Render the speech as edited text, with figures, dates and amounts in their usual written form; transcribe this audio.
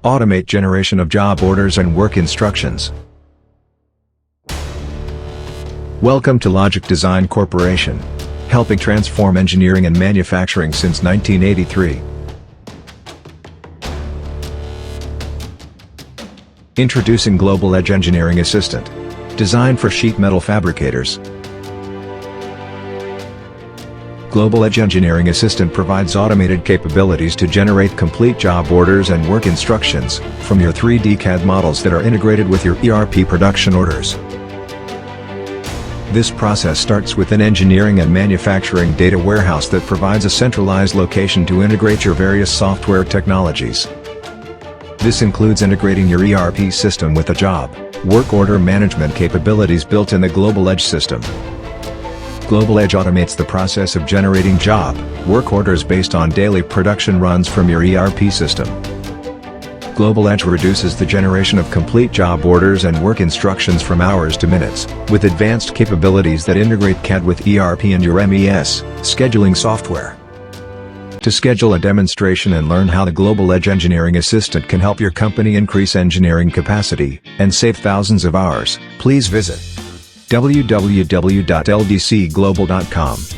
Automate generation of job orders and work instructions. Welcome to Logic Design Corporation, helping transform engineering and manufacturing since 1983. Introducing Global Edge Engineering Assistant, designed for sheet metal fabricators. Global Edge Engineering Assistant provides automated capabilities to generate complete job orders and work instructions from your 3D CAD models that are integrated with your ERP production orders. This process starts with an engineering and manufacturing data warehouse that provides a centralized location to integrate your various software technologies. This includes integrating your ERP system with the job, work order management capabilities built in the Global Edge system. Global Edge automates the process of generating job, work orders based on daily production runs from your ERP system. Global Edge reduces the generation of complete job orders and work instructions from hours to minutes, with advanced capabilities that integrate CAD with ERP and your MES scheduling software. To schedule a demonstration and learn how the Global Edge Engineering Assistant can help your company increase engineering capacity and save thousands of hours, please visit www.ldcglobal.com.